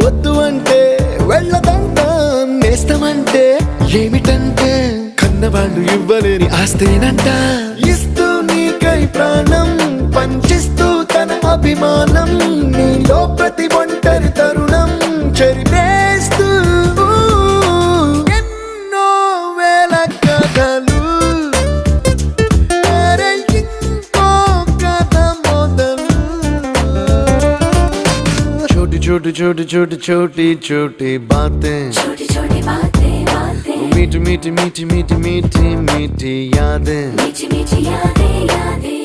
వద్దు అంటే వెళ్ళదంట, నేస్తమంటే ఏమిటంటే కన్నవాళ్ళు ఇవ్వలేని ఆస్తేనంట. ఇస్తూ నీకై ప్రాణం పంచిస్తూ తన అభిమానం, నీలో ప్రతి ఒంటరి తరుణం చెరిపేస్తూ ఎన్నో వేల కథలు. అరే ఇంకో కథ మొదలు. छोटी छोटी छोटी छोटी छोटी छोटी बातें, छोटी छोटी बातें बातें, मीठी मीठी मीठी मीठी मीठी मीठी यादें, मीठी मीठी यादें यादें.